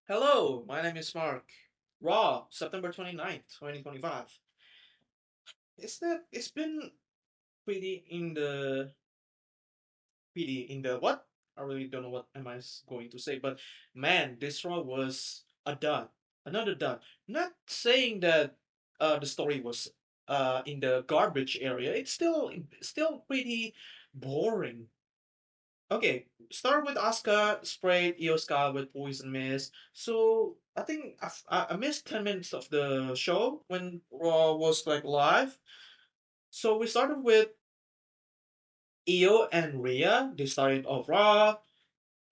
Hello, my name is Mark. Raw, September 29th, 2025. It's been pretty in the what? I really don't know what am I going to say, but man, this Raw was a dud. Another dud. Not saying that the story was in the garbage area. It's still pretty boring. Okay, start with Asuka sprayed Ioska with poison mist. So I think I missed 10 minutes of the show when Raw was like live. So we started with Io and Rhea. They started off Raw,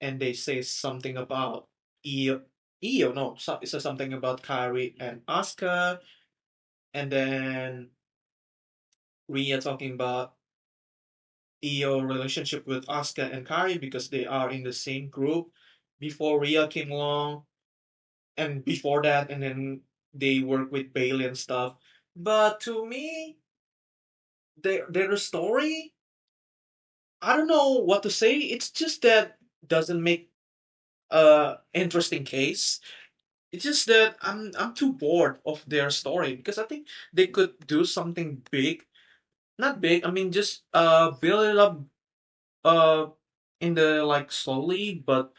and they say something about Io. No, it says something about Kyrie and Asuka, and then Rhea talking about Io relationship with Asuka and Kyrie because they are in the same group before Rhea came along and before that, and then they work with Bailey and stuff. But to me, their story, I don't know what to say. It's just that doesn't make a interesting case. It's just that I'm too bored of their story because I think they could do something big. Not big, I mean just build it up uh in the like slowly but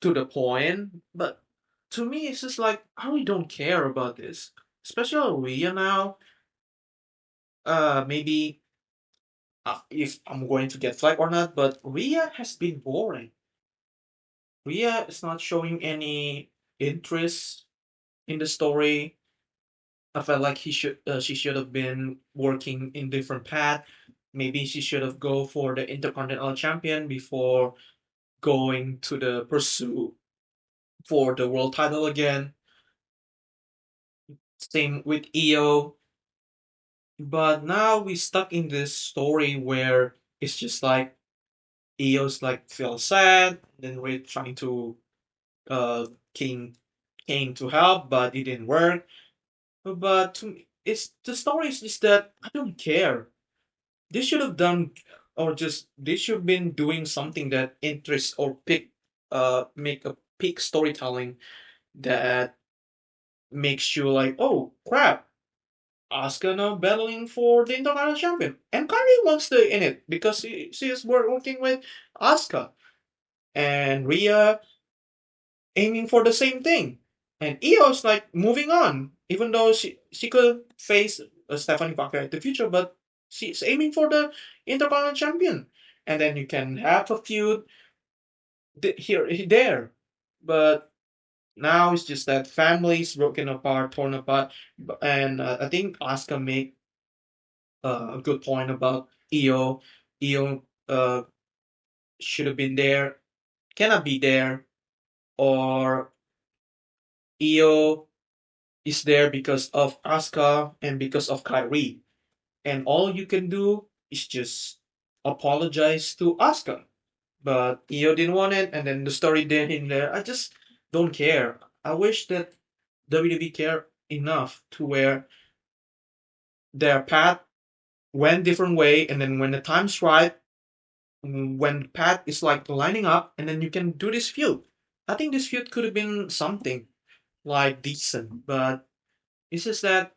to the point. But to me, it's just like I really don't care about this, especially Rhea now. Maybe if I'm going to get flagged or not, but Rhea has been boring. Rhea is not showing any interest in the story. I felt like she should have been working in different path. Maybe she should have go for the Intercontinental Champion before going to the pursuit for the world title again. Same with Io. But now we stuck in this story where it's just like Io's like feel sad, then we're trying to uh came came to help, but it didn't work. But to me, it's the story is just that I don't care. They should have done or just they should have been doing something that interests or pick make a peak storytelling that makes you like, oh crap, Asuka now battling for the Intercontinental Champion. And Kairi wants to in it because she is working with Asuka. And Rhea aiming for the same thing. And Io's like moving on, even though she could face Stephanie Parker in the future, but she's aiming for the Intercontinental Champion. And then you can have a feud here there. But now it's just that families broken apart, torn apart. And I think Asuka made a good point about Io. Io should have been there, cannot be there, or Io is there because of Asuka and because of Kyrie. And all you can do is just apologize to Asuka. But Io didn't want it, and then the story there in there. I just don't care. I wish that WWE care enough to where their path went different way, and then when the time's right, when the path is like lining up, and then you can do this feud. I think this feud could have been something like decent, but it's just that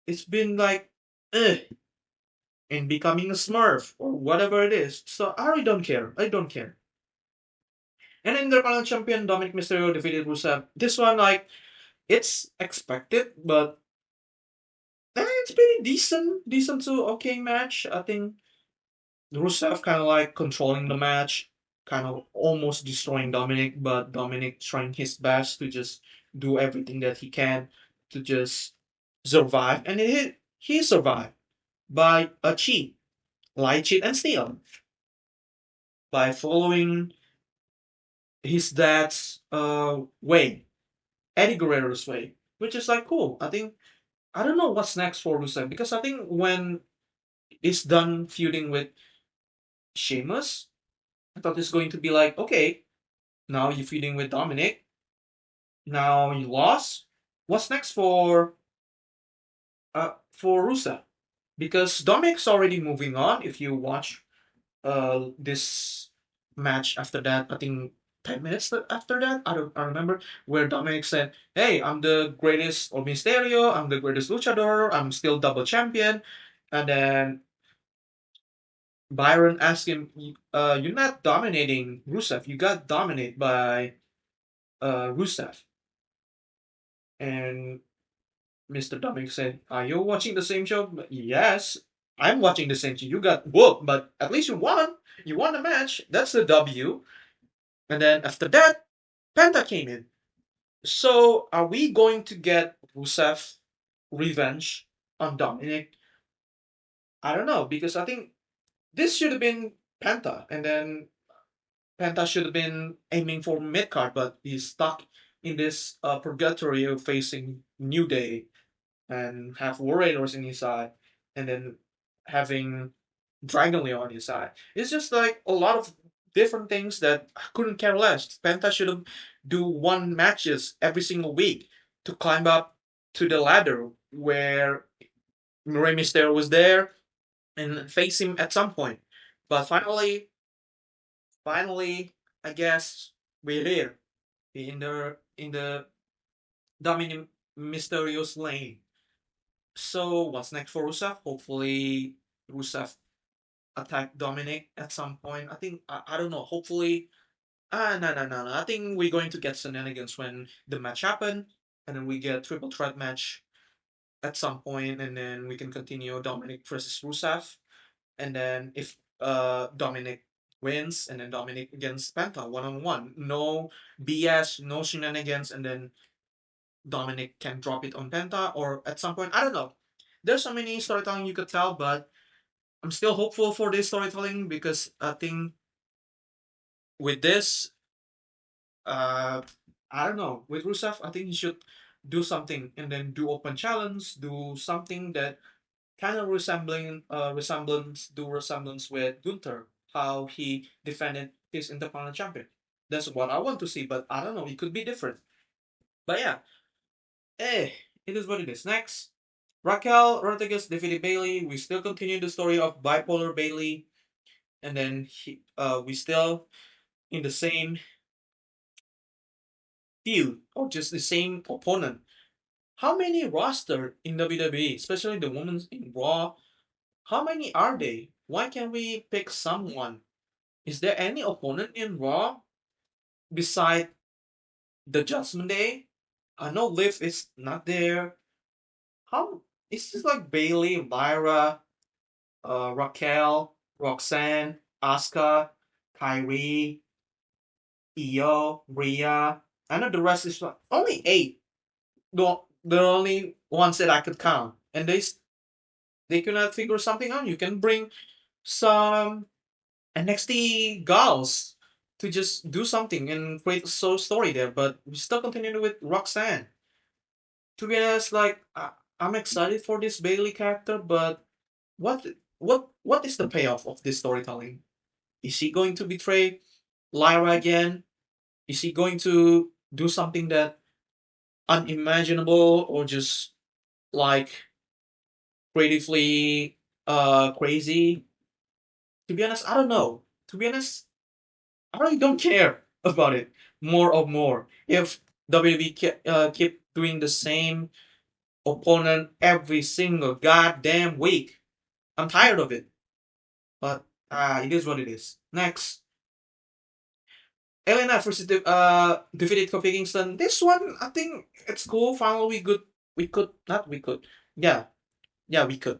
it's been like, eh, and becoming a Smurf or whatever it is. So I really don't care. I don't care. And Intercontinental Champion Dominic Mysterio defeated Rusev. This one, like, it's expected, but it's pretty decent. Decent to okay match. I think Rusev kind of like controlling the match, kind of almost destroying Dominic, but Dominic trying his best to just do everything that he can to just survive. And he survived by a cheat, lie, cheat, and steal by following his dad's way, Eddie Guerrero's way, which is like cool. I think I don't know what's next for Rusev because I think when it's done feuding with Sheamus, I thought it's going to be like okay, now you're feuding with Dominic, now you lost. What's next for Rusev? Because Dominic's already moving on. If you watch this match after that, I think 10 minutes after that. I remember where Dominic said, "Hey, I'm the greatest or Mysterio. I'm the greatest luchador. I'm still double champion." And then Byron asked him, "You're not dominating Rusev. You got dominated by Rusev." And Mr. Dominic said, "Are you watching the same show?" Yes, I'm watching the same show. You got whooped, but at least you won. You won the match. That's the W. And then after that, Penta came in. So are we going to get Rusev revenge on Dominic? I don't know, because I think this should have been Penta, and then Penta should have been aiming for mid card, but he's stuck in this purgatory of facing New Day and have Warriors in his side, and then having Dragon Lee on his side. It's just like a lot of different things that I couldn't care less. Penta should have do one matches every single week to climb up to the ladder where Rey Mysterio was there and face him at some point. But finally, I guess we're here in the Dominic Mysterio's lane. So what's next for Rusev? Hopefully Rusev attack Dominic at some point. I don't know. Hopefully, no. I think we're going to get shenanigans when the match happen, and then we get triple threat match at some point, and then we can continue Dominic versus Rusev, and then if Dominic wins, and then Dominic against Penta 1-on-1, no BS, no shenanigans, and then Dominic can drop it on Penta, or at some point I don't know. There's so many storytelling you could tell, but I'm still hopeful for this storytelling because I think with this, uh, I don't know, with Rusev, I think he should do something and then do open challenge, do something that kind of resemblance with Gunther, how he defended his Intercontinental Champion. That's what I want to see, but I don't know, it could be different. But yeah, eh, it is what it is. Next, Raquel Rodriguez defeated Bailey. We still continue the story of bipolar Bailey, and then we still in the same feud or just the same opponent. How many roster in WWE, especially the women's in Raw? How many are they? Why can't we pick someone? Is there any opponent in Raw beside the Judgment Day? I know Liv is not there. How it's just like Bailey, Lyra, Raquel, Roxanne, Asuka, Kyrie, Io, Rhea. I know the rest is only eight. The only ones that I could count, and they cannot figure something out. You can bring some NXT gals to just do something and create a soul story there, but we still continue with Roxanne. To be honest, like I'm excited for this Bailey character, but what what is the payoff of this storytelling? Is he going to betray Lyra again? Is he going to do something that unimaginable or just like creatively crazy? To be honest, I don't know. To be honest, I really don't care about it more or more. If WWE keep doing the same opponent every single goddamn week, I'm tired of it. But it is what it is. Next, Elena versus defeated Kofi Kingston. This one, I think it's cool. Finally, we could not we could. Yeah, yeah, we could.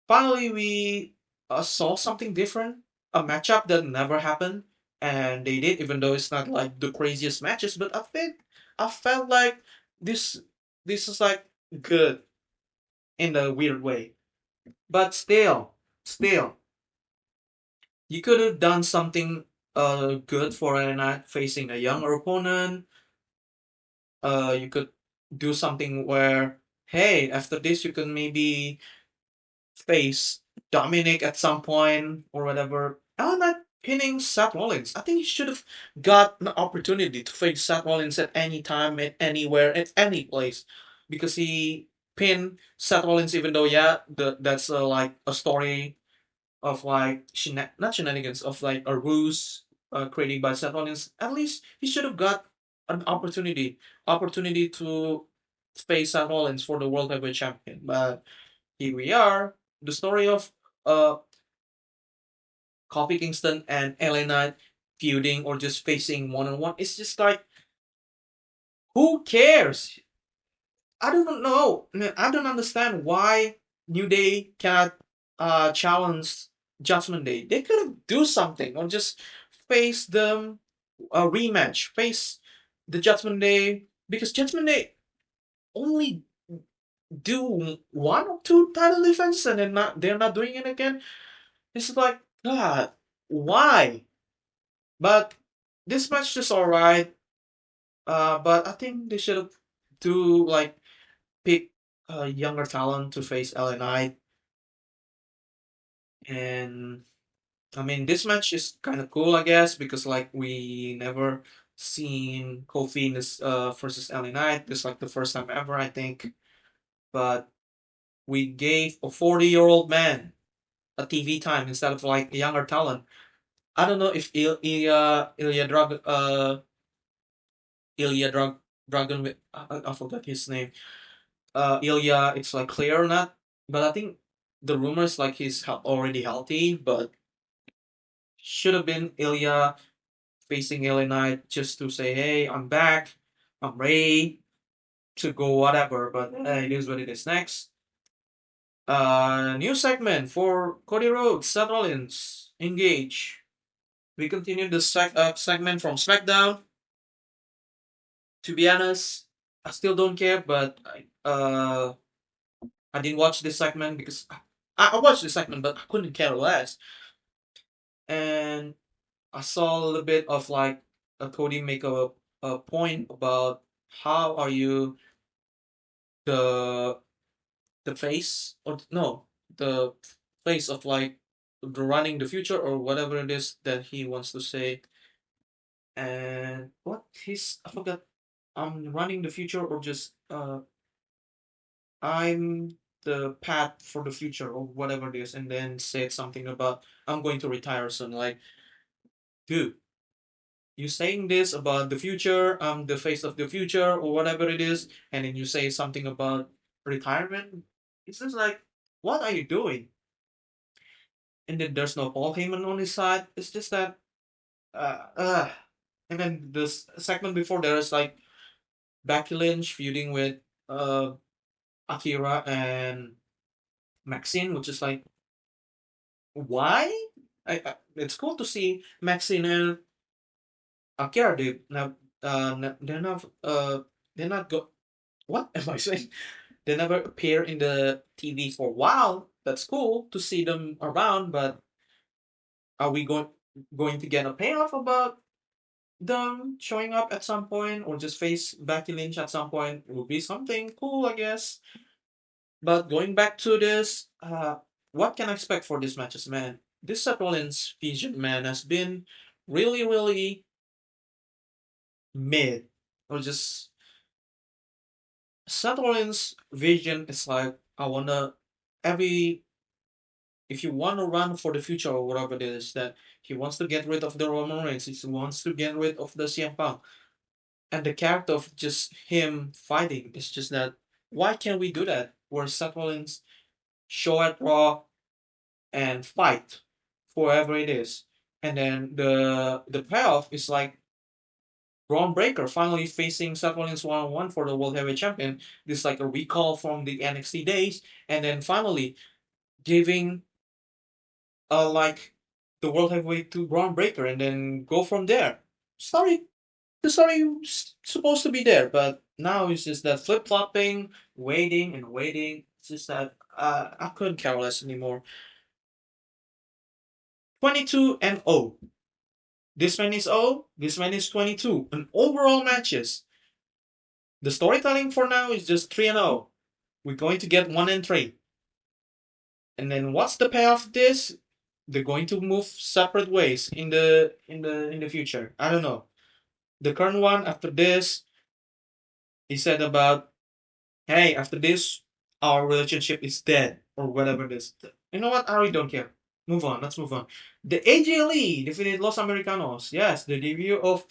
Finally, we saw something different, a matchup that never happened, and they did, even though it's not like the craziest matches. But I felt like this, this is like good in a weird way. But still, you could have done something good for a night facing a younger opponent. You could do something where, hey, after this, you can maybe face Dominic at some point or whatever. I'm not pinning Seth Rollins. I think he should have got an opportunity to face Seth Rollins at any time, at anywhere, at any place, because he pinned Seth Rollins. Even though, yeah, that's like a story of like not shenanigans, of like a ruse. created by Seth Rollins, at least he should have got an opportunity to face Seth Rollins for the World Heavyweight Champion. But here we are. The story of uh, Kofi Kingston and LA Knight feuding or just facing one on one. It's just like, who cares? I don't know. I don't understand why New Day cannot challenge Judgment Day. They could have do something or just face them a rematch, face the Judgment Day, because Judgment Day only do one or two title defenses and they're not doing it again. It's like, God, why? But this match is alright. But I think they should have do like pick a younger talent to face LNI. And I mean, this match is kind of cool, I guess, because like we never seen Kofi in this versus LNI. This like the first time ever, I think. But we gave a 40-year-old man a TV time instead of like a younger talent. I don't know if Ilya Dragon, I forgot his name. Ilya, it's like clear or not, but I think the rumors like he's already healthy, but should have been Ilya facing LA Knight just to say, hey, I'm back, I'm ready to go whatever. But it is what it is. Next, new segment for Cody Rhodes, Seth Rollins, engage. We continue the segment from SmackDown. To be honest, I still don't care, but I didn't watch this segment because I watched this segment, but I couldn't care less. And I saw a little bit of like a Cody make a point about how are you the the face or no the face of like the running the future or whatever it is that he wants to say. And what he's I forgot. I'm running the future or just I'm the path for the future or whatever it is, and then said something about I'm going to retire soon. Like, dude, you saying this about the future, I'm the face of the future or whatever it is, and then you say something about retirement. It's just like, what are you doing? And then there's no Paul Heyman on his side. It's just that, uh, uh. And then this segment before there is like Becky Lynch feuding with uh Akira and Maxine, which is like, why? It's cool to see Maxine and Akira. They're not go. What am I saying? They never appear in the TV for a while. That's cool to see them around, but are we going to get a payoff about them showing up at some point, or just face Becky Lynch at some point? It would be something cool, I guess. But going back to this, what can I expect for these matches, man? This Seth Rollins Fusion, man, has been really, really mid. Or just Seth Rollins' vision is like, I wanna every if you want to run for the future or whatever it is, that he wants to get rid of the Roman Reigns, he wants to get rid of the CM Punk, and the character of just him fighting is just that. Why can't we do that? Where Seth Rollins show at Raw and fight whoever it is, and then the payoff is like Braun Breaker finally facing Seth Rollins one on one for the World Heavyweight Champion. This is like a recall from the NXT days, and then finally giving like the World Heavyweight to Braun Breaker, and then go from there. Story, the story was supposed to be there, but now it's just that flip flopping, waiting and waiting. It's just that I couldn't care less anymore. 22-0. This man is 0. This man is 22. And overall matches, the storytelling for now is just 3-0. We're going to get 1-3. And then what's the payoff of this? They're going to move separate ways in the future. I don't know. The current one after this, he said about, hey, after this, our relationship is dead or whatever it is. You know what? I really don't care. Move on. Let's move on. The AJ Lee defeated Los Americanos. Yes, the debut of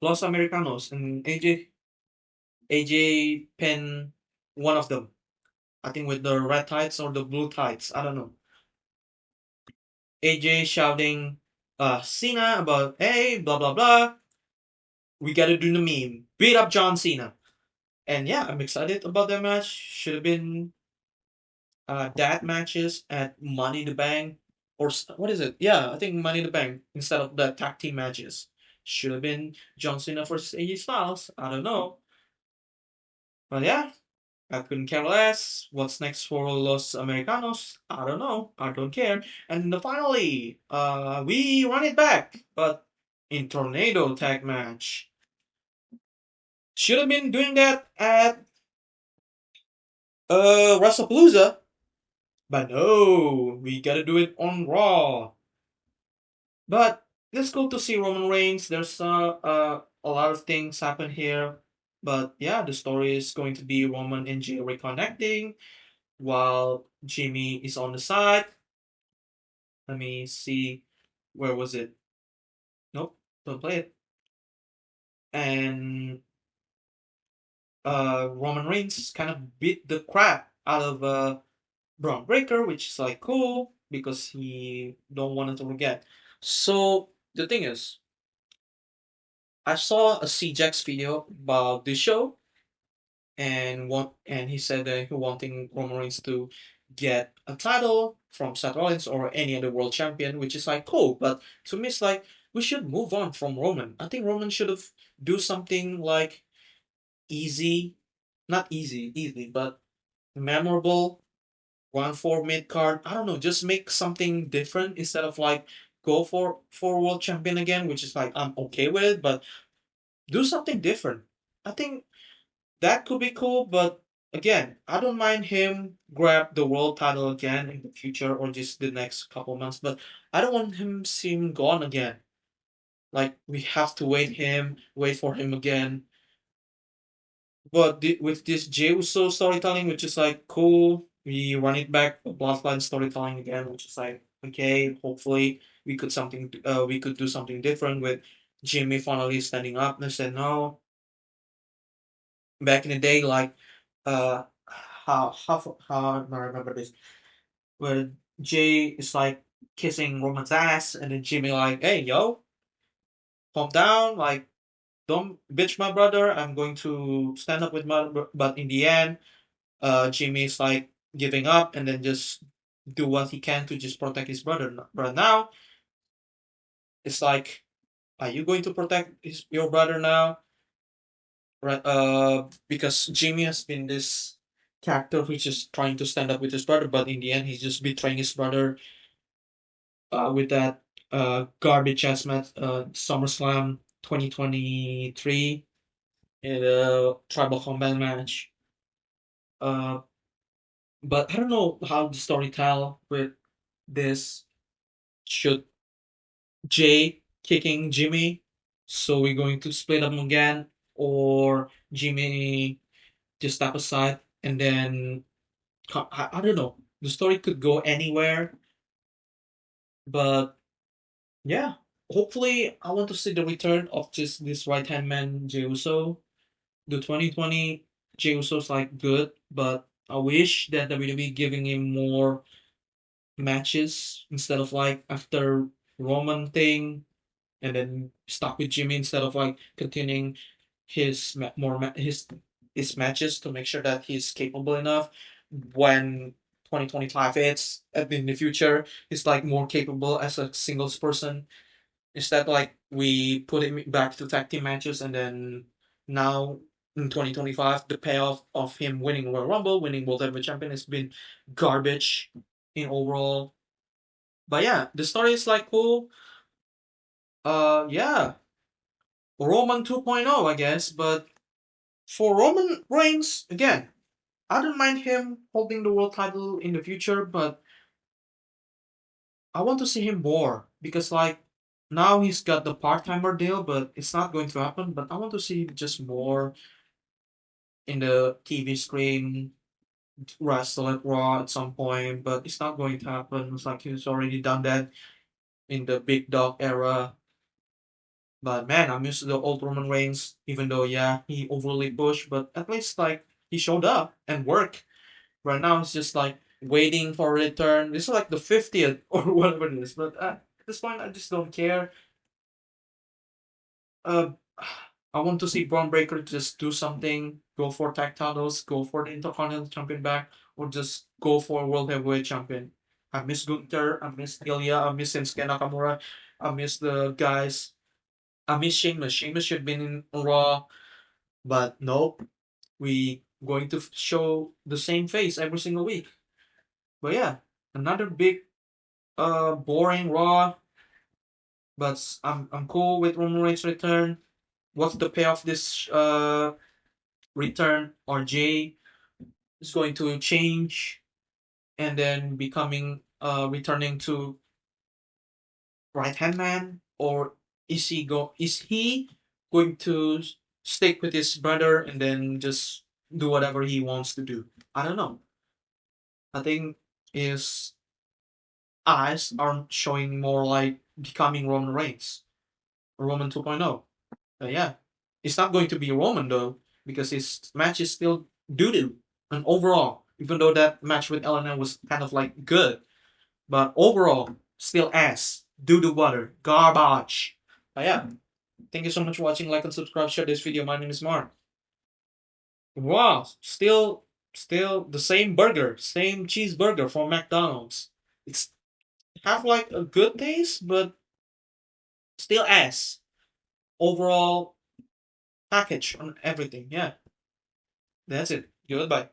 Los Americanos, and AJ pinned one of them. I think with the red tights or the blue tights. I don't know. AJ shouting Cena about, hey, blah blah blah. We gotta do the meme. Beat up John Cena. And yeah, I'm excited about that match. Should have been that matches at Money in the Bank, or what is it? Yeah, I think Money in the Bank instead of the tag team matches. Should have been John Cena versus AJ Styles. I don't know, but yeah, I couldn't care less. What's next for Los Americanos? I don't know. I don't care. And finally, we run it back, but in tornado tag match. Should have been doing that at WrestlePalooza, but no, we gotta do it on Raw. But let's go to see Roman Reigns. There's a lot of things happen here, but yeah, the story is going to be Roman and Jey reconnecting while Jimmy is on the side. Let me see, where was it? Nope, don't play it. And Roman Reigns kind of beat the crap out of Braun Breaker, which is like cool because he don't want it to forget. So the thing is, I saw a CJax video about this show, and he said that he wanting Roman Reigns to get a title from Seth Rollins or any other world champion, which is like cool. But to me, it's like we should move on from Roman. I think Roman should have do something like easy, not easy, but memorable. One for mid card. I don't know. Just make something different instead of like go for world champion again, which is like I'm okay with it, but do something different. I think that could be cool, but again, I don't mind him grab the world title again in the future or just the next couple months, but I don't want him seem gone again. Like we have to wait for him again. But with this Jey Uso storytelling, which is like cool, we run it back Bloodline storytelling again, which is like okay. Hopefully, we could do something different with Jimmy finally standing up and said no. Back in the day, like how do I remember this? Where Jay is like kissing Roman's ass, and then Jimmy like, "Hey, yo, calm down, like don't bitch my brother. I'm going to stand up with my." But in the end, Jimmy's like giving up, and then just do what he can to just protect his brother. But now it's like, are you going to protect your brother now? Right? Because Jimmy has been this character who's just trying to stand up with his brother, but in the end, he's just betraying his brother with that garbage ass match, SummerSlam 2023 in a tribal combat match. Uh, but I don't know how the story tell with this. Should Jay kicking Jimmy, so we're going to split them again, or Jimmy just step aside and then I don't know. The story could go anywhere, but yeah. Hopefully, I want to see the return of just this right hand man, Jey Uso. The 2020 Jey Uso's like good, but I wish that WWE giving him more matches instead of like after Roman thing and then stuck with Jimmy instead of like continuing his matches to make sure that he's capable enough when 2025 hits and in the future he's like more capable as a singles person. Instead, like we put him back to tag team matches, and then now in 2025, the payoff of him winning Royal Rumble, winning World Heavyweight Champion, has been garbage in overall. But yeah, the story is like cool. Yeah, Roman 2.0, I guess. But for Roman Reigns, again, I don't mind him holding the world title in the future, but I want to see him more because like now he's got the part timer deal, but it's not going to happen. But I want to see just more in the TV screen. wrestle at Raw at some point, but it's not going to happen. It's like he's already done that in the Big Dog era. But man, I miss the old Roman Reigns, even though yeah, he overly pushed, but at least like he showed up and worked. Right now it's just like waiting for a return. This is like the 50th or whatever it is. But at this point I just don't care. Uh I want to see Braun Breaker just do something, go for tag titles, go for the Intercontinental Champion back, or just go for World Heavyweight Champion. I miss Gunther, I miss Ilya, I miss Shinsuke Nakamura, I miss the guys. I miss Sheamus. Sheamus should have been in Raw, but nope. We going to show the same face every single week. But yeah, another big boring Raw. But I'm cool with Roman Reigns' return. What's the payoff this return? RJ is going to change and then becoming returning to right hand man, or is he going to stick with his brother and then just do whatever he wants to do? I don't know. I think his eyes are showing more like becoming Roman Reigns, Roman 2.0. Yeah, it's not going to be Roman though because his match is still doo doo. And overall, even though that match with Elena was kind of like good, but overall still ass, doo doo butter, garbage. Yeah, thank you so much for watching. Like and subscribe. Share this video. My name is Mark. Wow, still the same burger, same cheeseburger from McDonald's. It's have like a good taste, but still ass. Overall package on everything. Yeah, that's it. Goodbye.